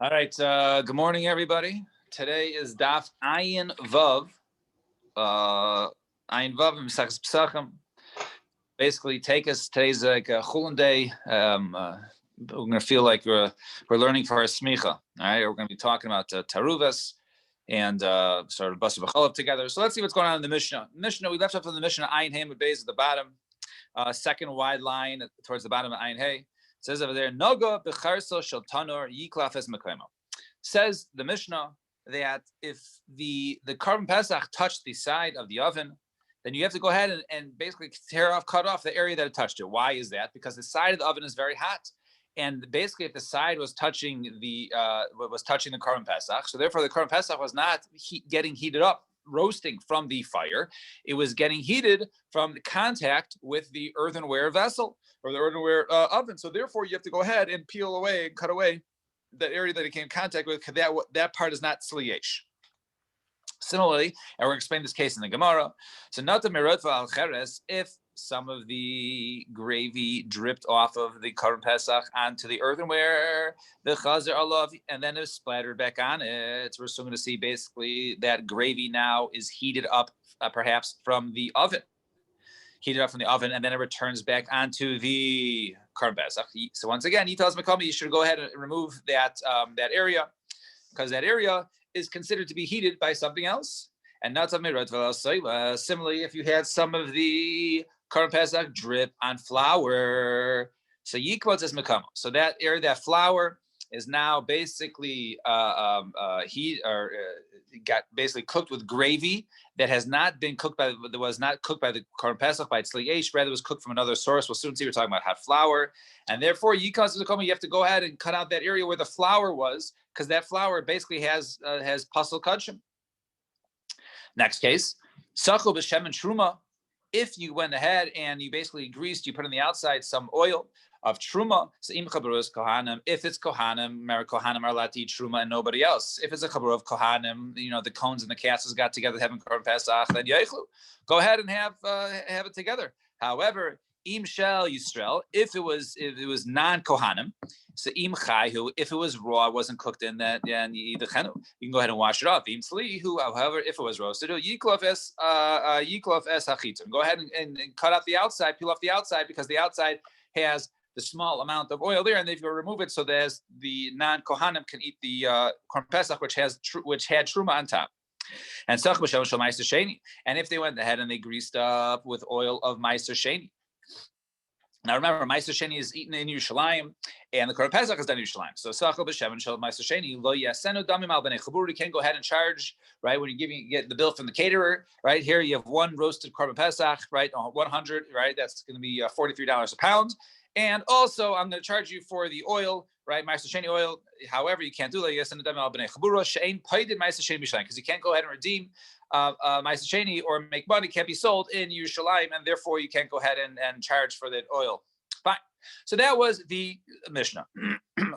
All right. Good morning, everybody. Today is Daf Ayin Vav. Ayin Vav in Mesachas Pesachim. Basically, today's like a Chulin day. We're going to feel like we're learning for our smicha. All right. We're going to be talking about Taruvas and sort of Basar B'chalav together. So let's see what's going on in the Mishnah. We left off on the Mishnah Ayin Hey with Beis at the bottom. Second wide line towards the bottom of Ayin Hey. It says over there, Noga b'charso shel tanur yiklaf es mekaymo. Says the Mishnah that if the carbon pesach touched the side of the oven, then you have to go ahead and basically cut off the area that it touched it. Why is that? Because the side of the oven is very hot, and basically if the side was touching the carbon pesach, so therefore the carbon pesach was not getting heated up, roasting from the fire. It was getting heated from the contact with the earthenware vessel or the earthenware oven. So therefore, you have to go ahead and peel away and cut away that area that it came in contact with, because that part is not tzliyesh. Similarly, and we're going to explain this case in the Gemara. So nata merotva al cheres, if some of the gravy dripped off of the Karban Pesach onto the earthenware, the chazer alav, and then it splattered back on it. We're still going to see basically that gravy now is heated up, perhaps from the oven. Heated up from the oven, and then it returns back onto the Karban Pesach. So once again, he tells Makami, you should go ahead and remove that area, because that area is considered to be heated by something else. And not similarly, if you had some of the Karban Pesach drip on flour, so yikvot says Makami. So that area, that flour, is now basically got basically cooked with gravy that has not been cooked by the Karban Pesach by Tzliyesh, rather was cooked from another source. We'll soon see we're talking about hot flour, and therefore you have to go ahead and cut out that area where the flour was, because that flour basically has pasal kachim. Next case, Sachel b'shem and truma. If you went ahead and you basically greased, you put on the outside some oil of truma. So im chaburus kohanim. If it's kohanim, mer kohanim are allowed to eat truma and nobody else. If it's a chabur of kohanim, the cones and the castles got together having Karban Pesach, then yeichlu. Go ahead and have it together. However, im shel Yisrael, if it was non-kohanim, so im chayhu, if it was raw, wasn't cooked in that, and you can go ahead and wash it off. Im tzlihu, however, if it was roasted, yiklof es hachitzim. Go ahead and cut out the outside, peel off the outside, because the outside has the small amount of oil there, and if you remove it, so there's the non-kohanim can eat the Karban Pesach, which had truma on top. And and if they went ahead and they greased up with oil of meiser sheni. Now remember, meiser sheni is eaten in Yerushalayim, and the Karban Pesach is done in Yerushalayim. So sachal b'shemen shel meiser sheni lo yasenu damim al bnei chabur. You can go ahead and charge, right, when you get the bill from the caterer. Right here, you have one roasted Karban Pesach, right, 100, right. That's going to be $43 a pound. And also, I'm going to charge you for the oil, right? Meiser sheni oil. However, you can't do that. Because you can't go ahead and redeem meiser sheni or make money. Can't be sold in Yerushalayim, and therefore you can't go ahead and charge for that oil. Fine. So that was the Mishnah.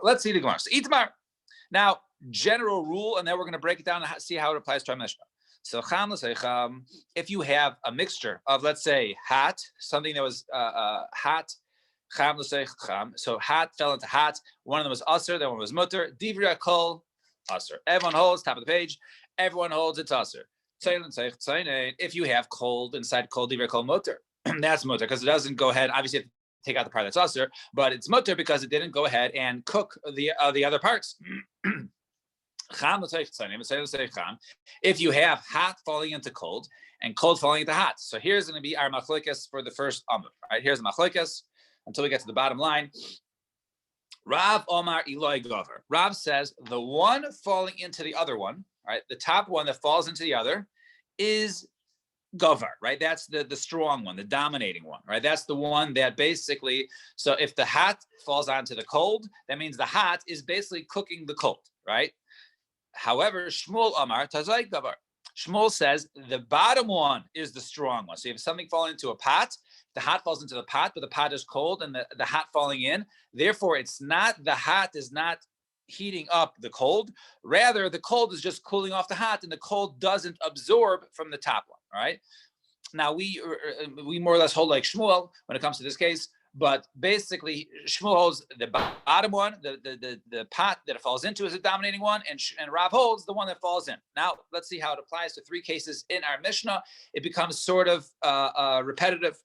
Let's see the Gemara. So Itmar. Now, general rule, and then we're going to break it down and see how it applies to our Mishnah. So if you have a mixture of, let's say, hot, something that was hot. So hot fell into hot. One of them was aser, the one was mutter. Divrei kol aser. Everyone holds, top of the page. Everyone holds, it's aser. If you have cold inside cold, divrei kol mutter. That's mutter, because it doesn't go ahead. Obviously, you have to take out the part that's aser, but it's mutter because it didn't go ahead and cook the other parts. If you have hot falling into cold and cold falling into hot. So here's going to be our machlokas for the first amud. Right, here's the machlokas. Until we get to the bottom line, Rav Omar Eloi Gover. Rav says the one falling into the other one, right? The top one that falls into the other is Gover, right? That's the strong one, the dominating one, right? That's the one that basically, so if the hot falls onto the cold, that means the hot is basically cooking the cold, right? However, Shmuel Omar Tazai Gover. Shmuel says the bottom one is the strong one. So you have something falling into a pot, the hot falls into the pot, but the pot is cold and the hot falling in. Therefore, the hot is not heating up the cold. Rather, the cold is just cooling off the hot, and the cold doesn't absorb from the top one, all right? Now, we more or less hold like Shmuel when it comes to this case, But basically, Shmuel holds the bottom one, the pot that it falls into is the dominating one, and Rav holds the one that falls in. Now, let's see how it applies to three cases in our Mishnah. It becomes sort of repetitive.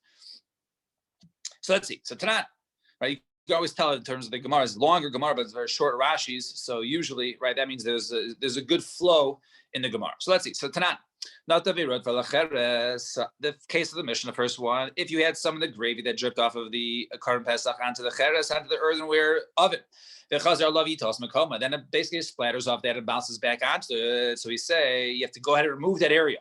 So let's see. So Tanan, right? You always tell it in terms of the Gemara. It's longer Gemara, but it's very short Rashis. So usually, right, that means there's a good flow in the Gemara. So let's see. So Tanan. The case of the Mishnah, the first one, if you had some of the gravy that dripped off of the Karban Pesach onto the cheres, onto the earthenware oven, then it basically splatters off that and bounces back onto it. So we say you have to go ahead and remove that area,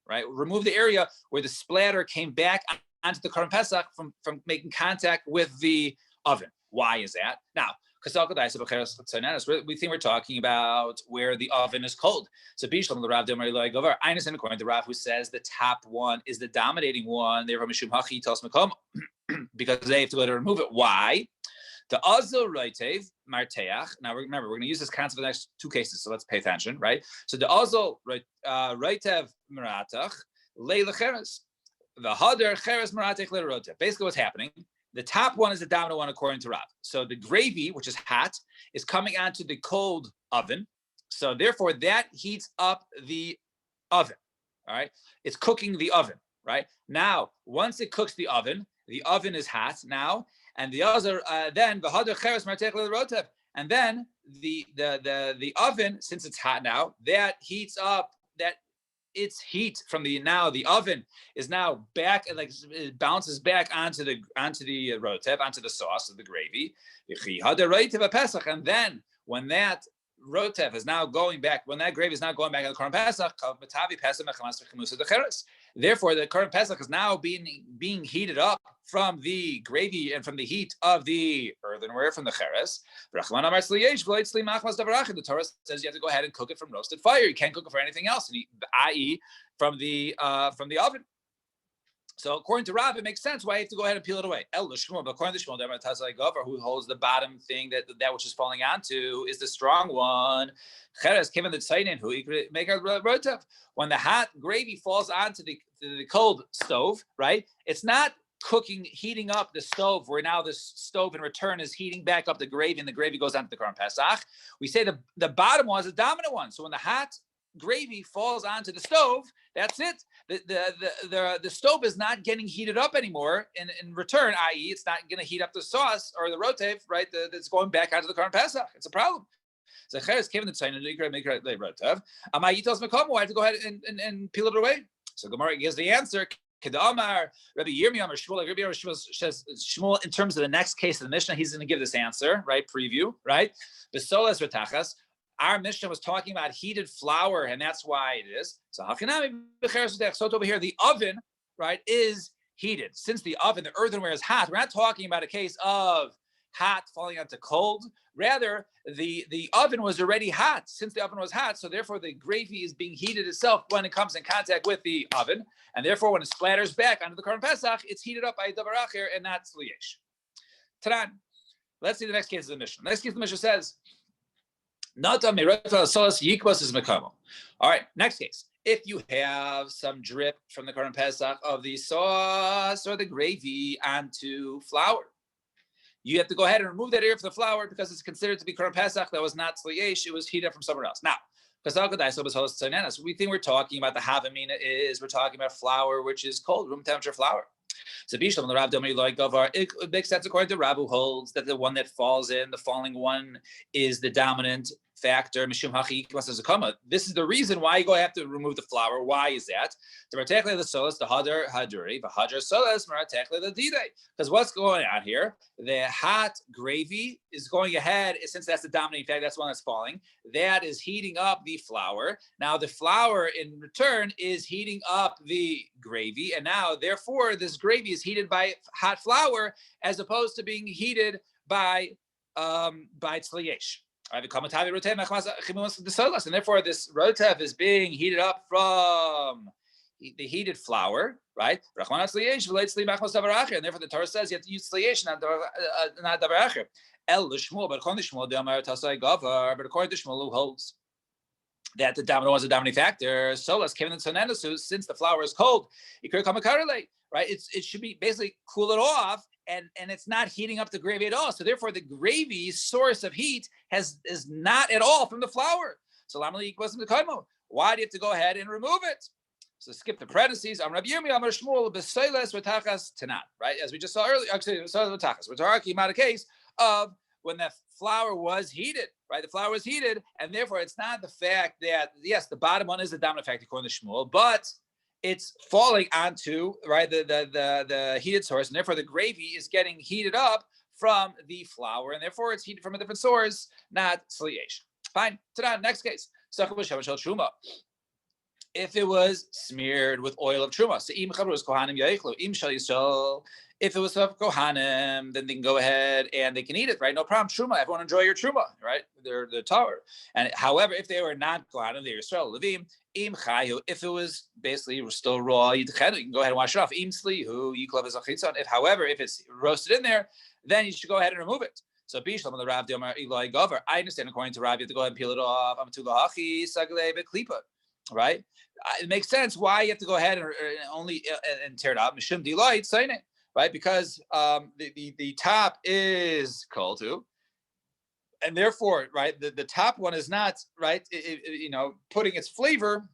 right? Remove the area where the splatter came back onto the Karban Pesach from making contact with the oven. Why is that? Now, we think we're talking about where the oven is cold. So I understand according to Rav, who says the top one is the dominating one, therefore because they have to go to remove it. Why? The Azil Reitev Marteach. Now remember, we're going to use this concept for the next two cases, so let's pay attention, right? So the Azil Reitev Maratach Leila Cheres. The Hader Cheres Maratech Leila Rotev. Basically, what's happening? The top one is the dominant one according to Rav. So the gravy, which is hot, is coming onto the cold oven. So therefore, that heats up the oven. All right, it's cooking the oven. Right now, once it cooks the oven is hot now, and the other then the hadar cheres martech lerotev, and then the oven, since it's hot now, that heats up that. Its heat from the oven is now back, and like it bounces back onto the rotev, onto the sauce of the gravy. And then when that rotev is now going back, when that gravy is now going back on the Karban Pesach, therefore the Karban Pesach is now being heated up from the gravy and from the heat of the earthenware, from the cheres. The Torah says you have to go ahead and cook it from roasted fire. You can't cook it for anything else, i.e., from the oven. So according to Rav, it makes sense why you have to go ahead and peel it away. But according to Shmuel, who holds the bottom thing that which is falling onto is the strong one. When the hot gravy falls onto the cold stove, right? It's not heating up the stove, where now the stove in return is heating back up the gravy, and the gravy goes onto the Karban Pesach. We say the bottom one is the dominant one. So when the hot gravy falls onto the stove, that's it. The stove is not getting heated up anymore in return, i.e., it's not going to heat up the sauce or the rotev, right? That's going back onto the Karban Pesach. It's a problem. So Cheres came in the tzayna rotev. Why have to go ahead and peel it away? So Gemara gives the answer. Kedamar Rabbi Yirmiyah or Shmuel. Rabbi Yirmiyah says Shmuel, in terms of the next case of the Mishnah, he's going to give this answer, right? Preview, right? Besolas retachas. Our Mishnah was talking about heated flour, and that's why it is. So over here, the oven, right, is heated. Since the earthenware is hot, we're not talking about a case of hot falling onto cold. Rather, the oven was already hot. Since the oven was hot, so therefore the gravy is being heated itself when it comes in contact with the oven, and therefore when it splatters back onto the Karban Pesach, it's heated up by davar acher, and not sliyesh. Tanan. Let's see the next case of the Mishnah. The next case of the Mishnah says, all right, next case. If you have some drip from the Karban Pesach of the sauce or the gravy onto flour, you have to go ahead and remove that area from the flour because it's considered to be Karban Pesach. That was not Sliyesh, it was heated up from somewhere else. Now, we think we're talking about the Havamina we're talking about flour, which is cold, room temperature flour. So it makes sense according to Rav, who holds that the one that falls in, the falling one, is the dominant factor. This is the reason why you go have to remove the flour. Why is that? Because what's going on here? The hot gravy is going ahead, since that's the dominating factor, that's the one that's falling. That is heating up the flour. Now the flour in return is heating up the gravy, and now therefore this gravy is heated by hot flour as opposed to being heated by tzliyesh. And therefore this rotev is being heated up from the heated flour, right? And therefore the Torah says you have to use tzliyesh, not davar acher. But according to Shmuel, who holds that the dominant was a dominating factor, solas came in the since the flour is cold, it could come a right? It should be basically cool it off, and it's not heating up the gravy at all. So therefore, the gravy's source of heat is not at all from the flour. So why do you have to go ahead and remove it? So skip the parentheses. Rabbi Yomi, Amar Shmuel, b'seiles v'tachas tanan. Right, as we just saw earlier. Actually, v'tachas. We're talking about a case of when the flour was heated. Right, the flour was heated, and therefore it's not the fact that yes, the bottom one is the dominant factor according to Shmuel, but it's falling onto the heated source, and therefore the gravy is getting heated up from the flour, and therefore it's heated from a different source, not sliation. Fine. Tanan. Next case. If it was smeared with oil of truma, so if it was of kohanim, then they can go ahead and they can eat it, right? No problem. Truma, everyone enjoy your truma, right? They're tower. And however, if they were not kohanim, they're Yisrael levim. Im chayu, if it was basically still raw, you can go ahead and wash it off. Im slihu, if however, if it's roasted in there, then you should go ahead and remove it. So Bishlam the Rav Dilmar Eloi Gover. I understand according to Rav, you have to go ahead and peel it off. Right? It makes sense why you have to go ahead and only and tear it out. Mishum delight saying it, right? Because the top is cold too, and therefore, right, the top one is not right. Putting its flavor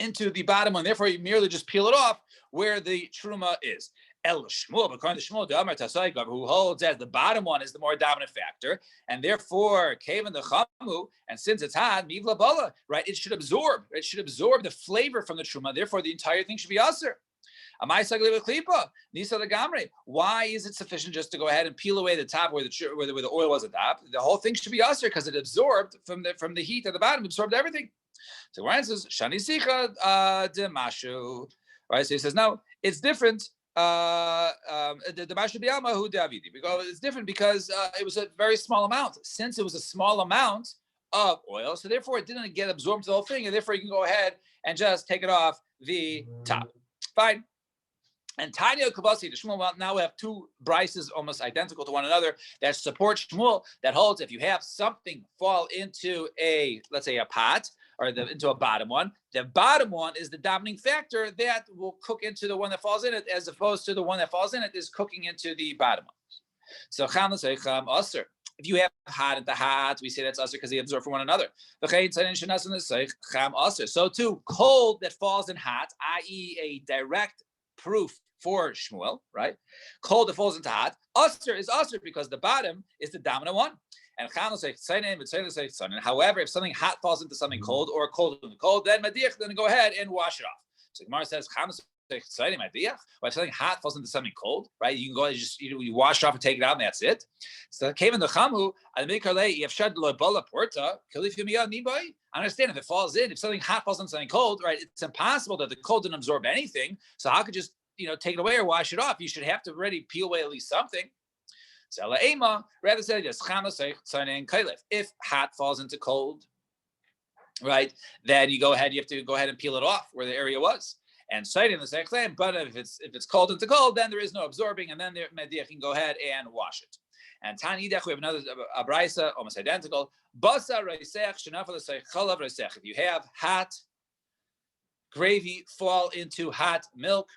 into the bottom one. Therefore, you merely just peel it off where the truma is. El Shmuel, according to Shmuel, who holds that the bottom one is the more dominant factor, and therefore, Kavan the Chamu, and since it's hot, Mivla Bala, right? It should absorb the flavor from the truma. Therefore, the entire thing should be aser. Why is it sufficient just to go ahead and peel away the top where the oil was at top? The whole thing should be aser because it absorbed from the heat at the bottom, absorbed everything. So Ryan says, Shani Sicha de Mashu. Right? So he says, no, it's different. It's different because it was a very small amount. Since it was a small amount of oil, so therefore it didn't get absorbed to the whole thing, and therefore you can go ahead and just take it off the top. Fine. And Tanya Kabasi to Shmuel. Well, now we have two brises almost identical to one another that support Shmuel that holds if you have something fall into let's say a pot or into a bottom one, the bottom one is the dominating factor that will cook into the one that falls in it, as opposed to the one that falls in it is cooking into the bottom one. So Aser. If you have hot into hot, we say that's Aser because they absorb from one another. So too, cold that falls in hot, i.e. a direct proof for Shmuel, right? Cold that falls into hot. Aser is Aser because the bottom is the dominant one. And however, if something hot falls into something cold or cold into cold, then go ahead and wash it off. So Gemara says, if something hot falls into something cold, right? You can go ahead and just you wash it off and take it out, and that's it. So Kevin the Chamu, I understand if it falls in, if something hot falls into something cold, right? It's impossible that the cold didn't absorb anything. So how could you just take it away or wash it off? You should have to already peel away at least something. Rather say this: if hot falls into cold, right, then you have to go ahead and peel it off where the area was. And citing the same claim, but if it's cold into cold, then there is no absorbing, and then the mediach can go ahead and wash it. And Tani Dech, we have another abraisa, almost identical. If you have hot gravy fall into hot milk,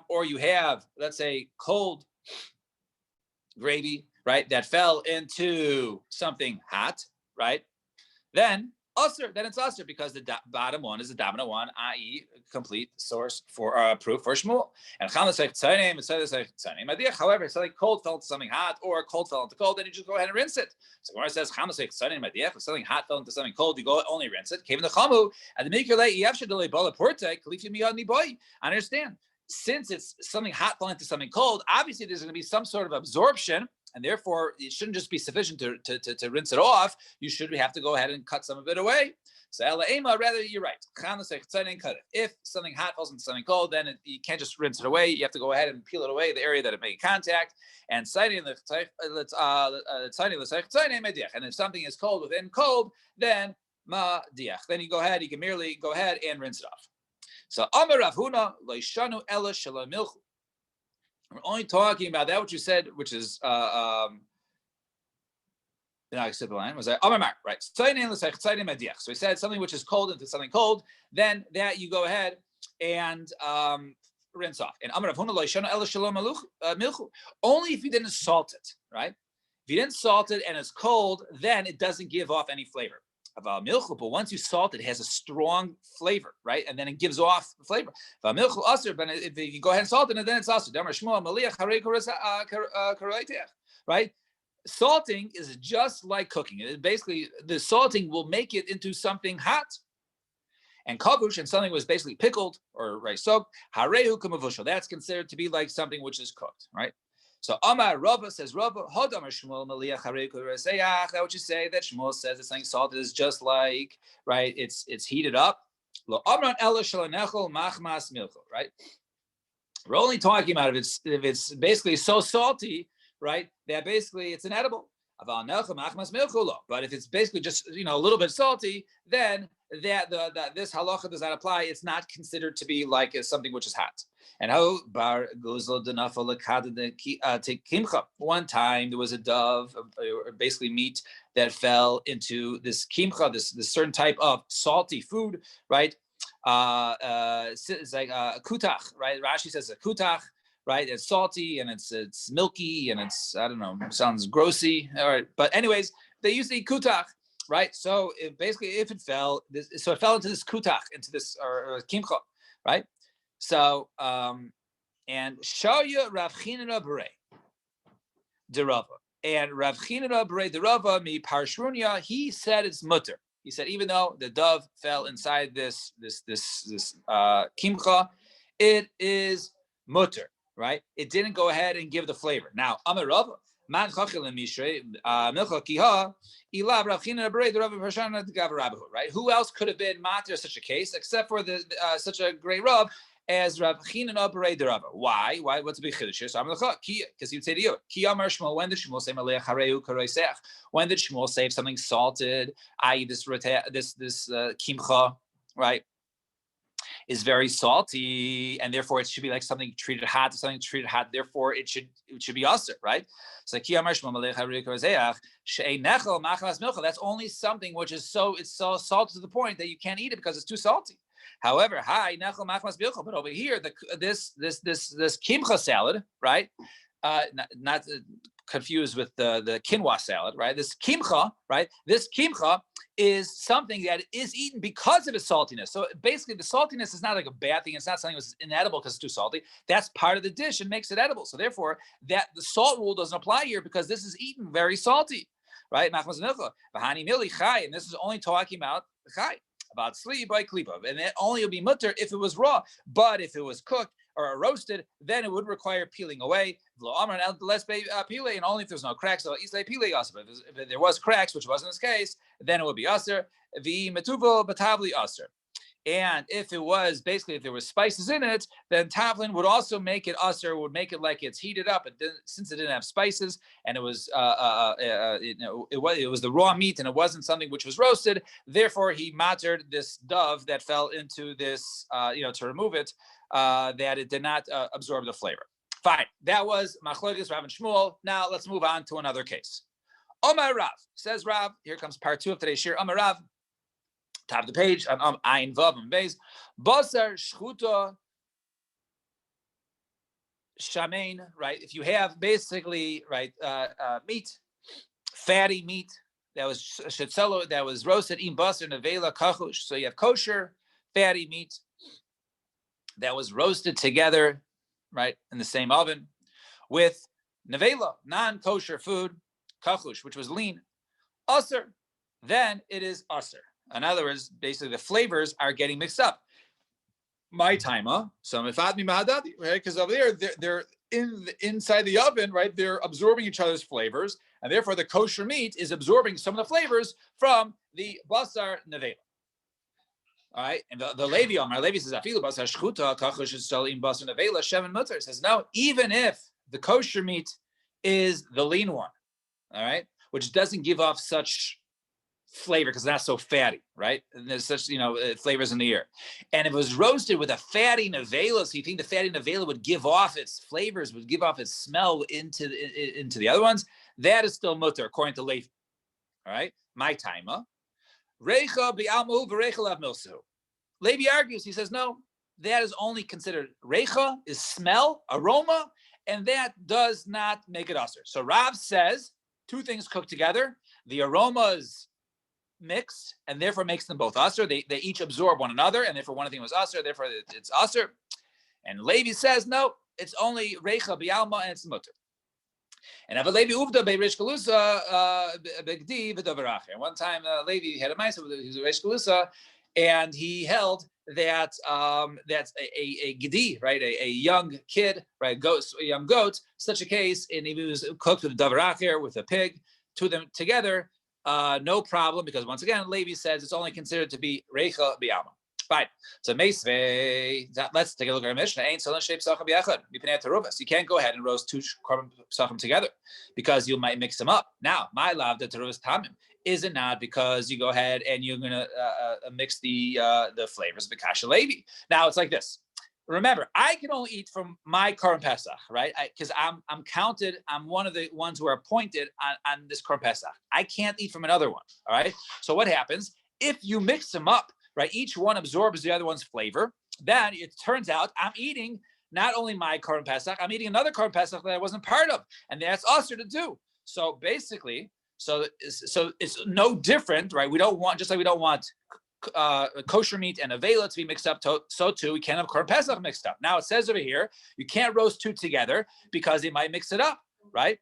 or you have, let's say, cold gravy, right, that fell into something hot, right, then it's Aser because the bottom one is the dominant one, i.e. complete source for proof for Shmuel. And however, if something cold fell into something hot or cold fell into cold, then you just go ahead and rinse it. So Gemara says, if something hot fell into something cold, you go only rinse it. I understand. Since it's something hot falling into something cold, obviously there's going to be some sort of absorption, and therefore it shouldn't just be sufficient to rinse it off. You should have to go ahead and cut some of it away. So rather, you're right. If something hot falls into something cold, then you can't just rinse it away. You have to go ahead and peel it away, the area that it made contact. And and if something is cold within cold, then you can merely go ahead and rinse it off. So Amar Rav Huna loishanu ela shalom milchu. We're only talking about that which you said, which is I skipped the line. Was that Amar Mar, right? So he said something which is cold into something cold, then that you go ahead and rinse off. And Amar Rav Huna lo yishana ela shalom milchu. Only if you didn't salt it, right? If you didn't salt it and it's cold, then it doesn't give off any flavor. But once you salt it, it has a strong flavor, right? And then it gives off flavor. But if you go ahead and salt it, then it's also right? Salting is just like cooking. Basically, the salting will make it into something hot. And kavush, and something was basically pickled or soaked, harehu kamavushal. That's considered to be like something which is cooked, right? So Amar Rava says Rava Hodamar Shmuel Maliyach Harehu Kuresayach. That would you say that Shmuel says that something salted is just like, right? It's heated up. Lo Amran Ela Shalanechol Machmas Milcho, right? We're only talking about if it's basically so salty, right? That basically it's inedible. But if it's basically just a little bit salty, then this halacha does not apply. It's not considered to be like something which is hot. And how bar goes one time there was a dove, or basically meat that fell into this kimcha, this certain type of salty food, right? It's like a kutach, right? Rashi says a kutach. Right, it's salty and it's milky and it's, I don't know, sounds grossy. All right, but anyways, they used to eat kutach, right? So if it fell into this kutach, into this or kimcha, right? So and Shaya Rav Chinina B'rei Derava, and Rav Chinina B'rei Derava mi Parshrunya, he said it's mutter. He said even though the dove fell inside this kimcha, it is mutter. Right? It didn't go ahead and give the flavor. Now, Amar Rav, man chachil mishrei milcha kiha ilav Rav Chinina B'rei the Rav Parshana Gav Rabbahu. Right? Who else could have been matir such a case except for such a great Rav as Rav Chinina B'rei the Rav? Why? What's the big chiddush? So Amar Lecha ki, because he would say to you, ki Amar Shmuel. When did Shmuel say malech hareu karoiseach? When did Shmuel say if something salted, i.e. this kimcha, right? Is very salty, and therefore it should be like something treated hot. Therefore it should be usher, right? So that's only something which is so salty to the point that you can't eat it because it's too salty. However, but over here, this kimcha salad, right? Not confused with the quinoa salad, right? This kimcha, right? This kimcha is something that is eaten because of its saltiness. So basically, the saltiness is not like a bad thing. It's not something that's inedible because it's too salty. That's part of the dish and makes it edible. So therefore, that the salt rule doesn't apply here because this is eaten very salty, right? And this is only talking about chai, about sli by klipa, and it only would be mutter if it was raw. But if it was cooked or roasted, then it would require peeling away. And only if there's no cracks. So if there was cracks, which wasn't this case, then it would be aser. And if it was if there was spices in it, then tavlin would also make it aser, would make it like it's heated up. Since it didn't have spices and it was it was the raw meat and it wasn't something which was roasted, therefore he mattered this dove that fell into this to remove it, that it did not absorb the flavor. Fine, that was machlokes Rav and Shmuel. Now let's move on to another case. Omar Rav, says Rav. Here comes part 2 of today's shir. Omar Rav. Top of the page, Ayin Vav and Beis. Basar shchuta shamein, right? If you have basically, right, meat, fatty meat that was shetzelo, that was roasted, im basar nevela kachush. So you have kosher, fatty meat that was roasted together, right, in the same oven with nevela, non-kosher food, kachush, which was lean, aser, then it is aser. In other words, basically the flavors are getting mixed up. My timer, some ifadmi mahadati, right? Because over there, they're inside the oven, right? They're absorbing each other's flavors, and therefore the kosher meat is absorbing some of the flavors from the basar nevela. All right, and the Levi, my Levi says, "Afilu basar shchuta kachush shalim basar nevela sheven mutter." Says no, even if the kosher meat is the lean one, all right, which doesn't give off such flavor because it's not so fatty, right? And there's such flavors in the air. And if it was roasted with a fatty nevela, so you think the fatty nevela would give off its flavors, would give off its smell into the other ones, that is still mutter according to Levi. All right, my timer. Reicha bi'almu v'reicha lav milsu. Levi argues. He says no. that is only considered reicha, is smell, aroma, and that does not make it usher. So Rav says two things cooked together. The aroma is mixed, and therefore makes them both usher. They each absorb one another, and therefore one of them was usher, therefore it's usher. And Levi says, no, it's only reicha bialma, and it's mutter. And Levi uvda be Rish Galusa begdi v'doveracher. And one time Levi had a mice, he was a Rish Galusa, and he held that that's a gedi, right, a young kid, right, a young goat, such a case, and if it was cooked with a doveracher, with a pig, two of them together, no problem, because once again, Levi says it's only considered to be reicha bialma. Fine. So meisvei, let's take a look at our Mishnah. Ain't solon shei psachim biachad. Mipenei teruvas. You can't go ahead and roast two korban psachim together because you might mix them up. Now, my love, the teruvas tamim. Is it not because you go ahead and you're going to mix the flavors of the kasha levi? Now, it's like this. Remember, I can only eat from my korban pesach, right? Because I'm counted. I'm one of the ones who are appointed on this korban pesach. I can't eat from another one. All right. So what happens if you mix them up? Right, each one absorbs the other one's flavor. Then it turns out I'm eating not only my korban pesach, I'm eating another korban pesach that I wasn't part of, and that's usher to do. So basically, so it's no different, right? We don't want, just like we don't want kosher meat and avela to be mixed up, so too we can't have korban pesach mixed up. Now it says over here you can't roast two together because they might mix it up, right?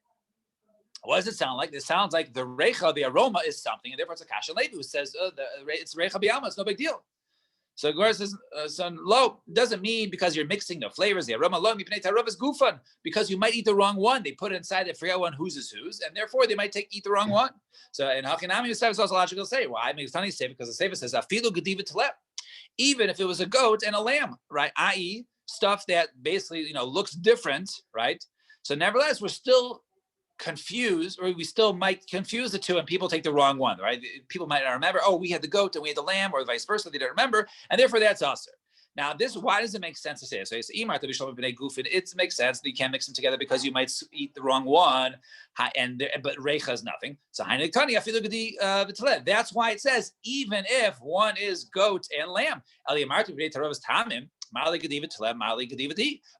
What does it sound like? It sounds like the reicha, the aroma, is something, and therefore it's a kasha levi who says it's reicha biyama. It's no big deal. So Gemara says, lo doesn't mean because you're mixing the flavors, the aroma. Lo mipnei tarovas gufan, because you might eat the wrong one. They put it inside, they forget one whose is whose, and therefore they might eat the wrong one. So in Hakinami Yosef is also logical to say why makes funny say because the Sefer says afilu gediva telep, even if it was a goat and a lamb, right? I.e., stuff that basically looks different, right? So nevertheless, we're still confused, or we still might confuse the two, and people take the wrong one, right? People might not remember, oh, we had the goat and we had the lamb, or vice versa. They don't remember, and therefore that's usher. Now, why does it make sense to say this? So it makes sense that you can't mix them together because you might eat the wrong one, but reicha is nothing. So that's why it says even if one is goat and lamb.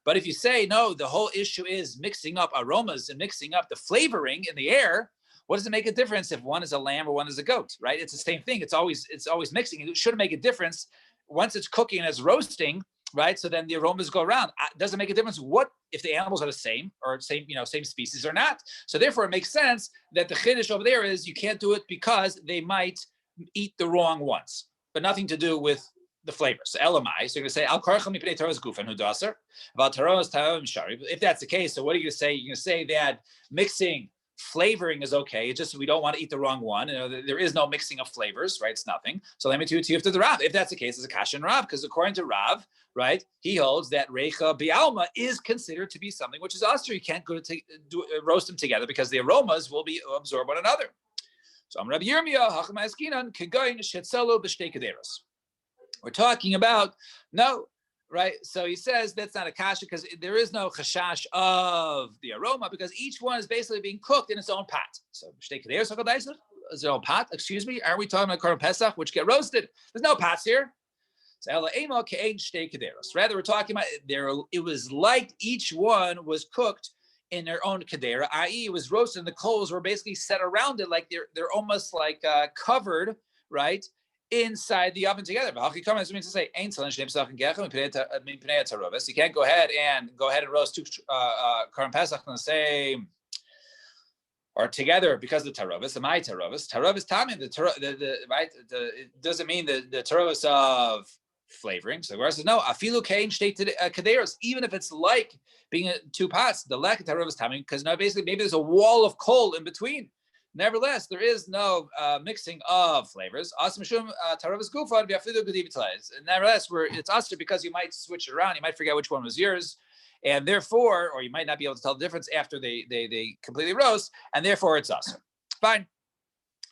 But if you say no, the whole issue is mixing up aromas and mixing up the flavoring in the air. What does it make a difference if one is a lamb or one is a goat? Right? It's the same thing. It's always mixing. It shouldn't make a difference once it's cooking and it's roasting. Right? So then the aromas go around. It doesn't make a difference what if the animals are the same or same species or not. So therefore, it makes sense that the chiddush over there is you can't do it because they might eat the wrong ones, but nothing to do with the flavors. So elamai. So you're going to say al karcha mipnei taros gufan hu daser about taros ta'am shari. If that's the case, so what are you going to say? You're going to say that mixing flavoring is okay. It's just we don't want to eat the wrong one. There is no mixing of flavors, right? It's nothing. So let me to the Rav. If that's the case, it's a kasha and Rav, because according to Rav, right, he holds that reicha bialma is considered to be something which is usher. You can't go to roast them together because the aromas will be absorb one another. So I'm Rabbi Yirmiyah hacham askinan kegoyin shetzelo b'shtei kederos. We're talking about no. Right, so he says that's not a kasha because there is no chashash of the aroma because each one is basically being cooked in its own pot. So is their own pot? Excuse me, are we talking about korban pesach which get roasted? There's no pots here. So rather, we're talking about there. It was like each one was cooked in their own kedera, i.e., it was roasted, and the coals were basically set around it, like they're almost like covered, right? Inside the oven together. But Haki Kamas means to say, you can't go ahead and roast two korban pesach on the same or together because of the tarovis, the my tarovis. Tarovis tamim, it doesn't mean the tarovis of flavoring. So where says no, afilu kain state kaderos, even if it's like being two pots, the lack of tarovis tamim, because now basically maybe there's a wall of coal in between. Nevertheless, there is no mixing of flavors. Nevertheless, it's usher because you might switch it around. You might forget which one was yours, and therefore, or you might not be able to tell the difference after they completely roast, and therefore it's usher. Fine.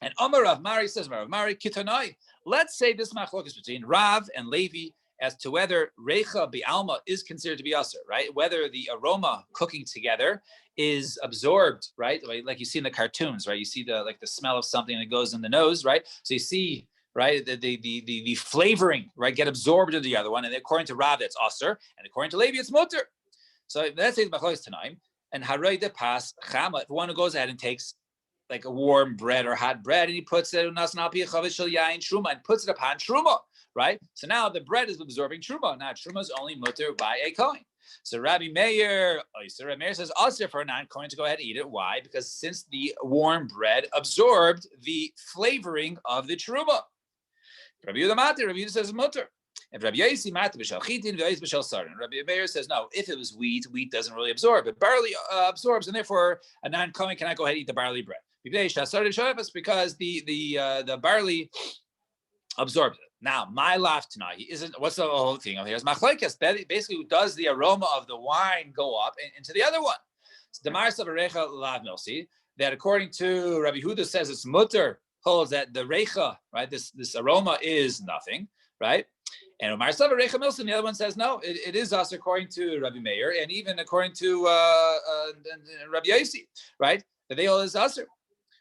And Omar Rav Mari says, Rav Mari kitanoi. Let's say this machlokes between Rav and Levi as to whether reicha bi'alma is considered to be usher, right? Whether the aroma cooking together is absorbed, right? Like you see in the cartoons, right? You see the smell of something that goes in the nose, right? So you see right? The flavoring, right, get absorbed into the other one. And according to Rav, it's Aser, and according to Levi, it's Mutter. So let's say the Machlokes tonight. And Haray de Pas Chama, if one who goes ahead and takes like a warm bread or hot bread, and he puts it and puts it upon truma, right? So now the bread is absorbing truma. Now truma is only mutter by a kohen. So Rabbi Meir says also for a non-kohen to go ahead and eat it. Why? Because since the warm bread absorbed the flavoring of the truma. Rabbi Yehuda says mutter. If Rabbi Yosi matter b'shal chitin, Rabbi b'shal sarin. Rabbi Meir says no. If it was wheat doesn't really absorb, but barley absorbs, and therefore a non-kohen cannot go ahead and eat the barley bread. Because the barley absorbs it. Now, my laugh tonight isn't what's the whole thing of here is machlekes. Basically, does the aroma of the wine go up into the other one? So the Ma'aser of Recha Lav Milsi, that according to Rabbi Huda says it's mutter, holds that the Recha, right, this aroma is nothing, right? And Ma'aser of Recha Milsi, the other one says no, it is us according to Rabbi Meir, and even according to Rabbi Yosi, right? That they all is usher.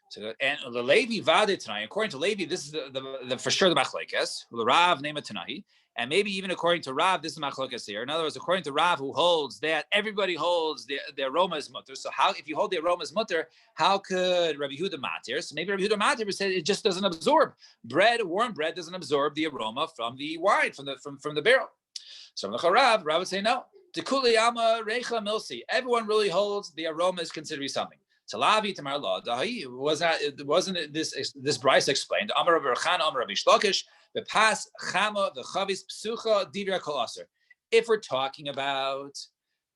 So, and the Levi Vade tonight, according to Levi, this is the for sure the machlekes. The Rav name it tonight, and maybe even according to Rav, this is machlekes here. In other words, according to Rav, who holds that everybody holds the aroma is mutter. So how, if you hold the aroma is mutter, how could Rabbi Yehuda matir? So maybe Rabbi Yehuda matir said it just doesn't absorb warm bread doesn't absorb the aroma from the wine from the barrel. So Rav would say no. Tekuli ama recha milsi. Everyone really holds the aroma is considered something. Talavi Tamar Law, wasn't this Bryce explained? Amar Rabbi Chana, Amar Rabbi Shlokish, the pas chama, the chavis psucha, divra kol aser. If we're talking about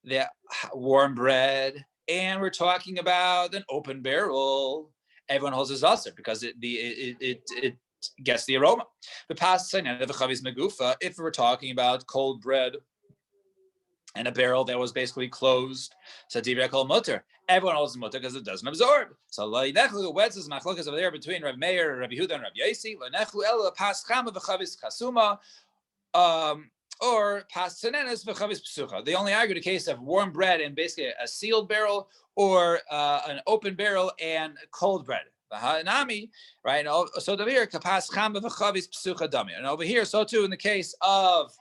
the warm bread and we're talking about an open barrel, everyone holds his aser because it gets the aroma. The pas the chavis megufa. If we're talking about cold bread and a barrel that was basically closed, so divra kol mutter. Everyone holds the mutter because it doesn't absorb. So lo'inechlu wetzes machlokas over there between Rabbi Meir, Rabbi Huda, and Rabbi Yosi. Lo'inechlu ela pas chama v'chavis chasuma, or pas tzenenes v'chavis psucha. They only argue the case of warm bread and basically a sealed barrel, or an open barrel and cold bread. Nami, right? So over here, kapas chama v'chavis psucha dami. And over here, so too in the case of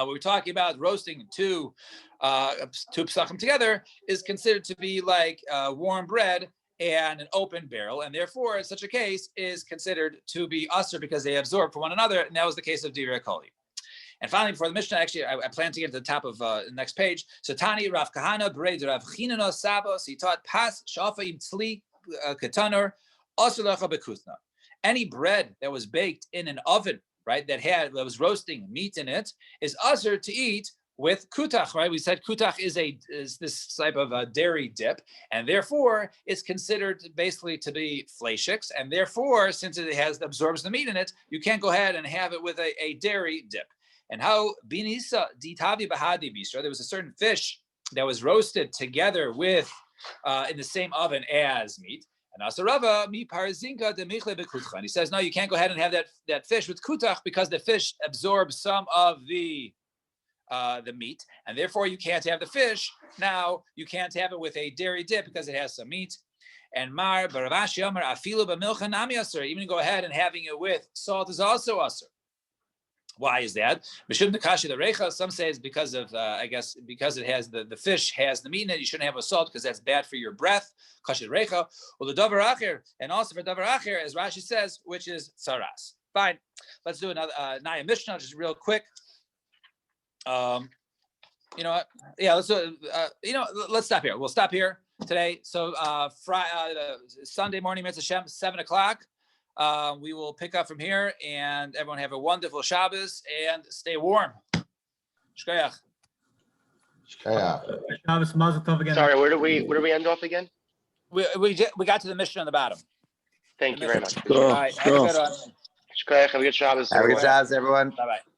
we're talking about roasting two psachim together is considered to be like warm bread and an open barrel, and therefore, in such a case, is considered to be usher because they absorb from one another, and that was the case of divrei koli. And finally, before the Mishnah, actually, I plan to get to the top of the next page. So Tani Rav Kahana Bered Rav Chinana Sabos. He taught pas shafa im tzli ketaner usher lecha bekuthna. Any bread that was baked in an oven, right, that was roasting meat in it, is usher to eat with kutach, right? We said kutach is this type of a dairy dip, and therefore it's considered basically to be fleishiks, and therefore, since it absorbs the meat in it, you can't go ahead and have it with a dairy dip. And how binisa ditavi bahadi bisra, there was a certain fish that was roasted together with in the same oven as meat. And Asarava mi parazinka de michle bekutcha. He says, no, you can't go ahead and have that fish with kutach because the fish absorbs some of the meat, and therefore you can't have the fish. Now you can't have it with a dairy dip because it has some meat. And Mar Baravashi Amar Afilu b'milcha nami asur. Even go ahead and having it with salt is also asur. Why is that? Mishum nekashi the recha. Some say it's because of I guess because it has the fish has the meat in it. You shouldn't have a salt because that's bad for your breath. Kashi the recha. Well, the davar acher, and also for davar acher, as Rashi says, which is tzaras. Fine. Let's do another Naya Mishnah just real quick. You know what? Yeah, let's do. Let's stop here. We'll stop here today. So Sunday morning, Mitzvah Shem, 7:00. We will pick up from here, and everyone have a wonderful Shabbos and stay warm. Shkoyach. Shabbos Mazel Tov again. Sorry, where do we end off again? We got to the Mishnah on the bottom. Thank you very much. All right, have a good one. Shkoyach, have a good Shabbos. Have a good Shabbos, everyone. Bye bye.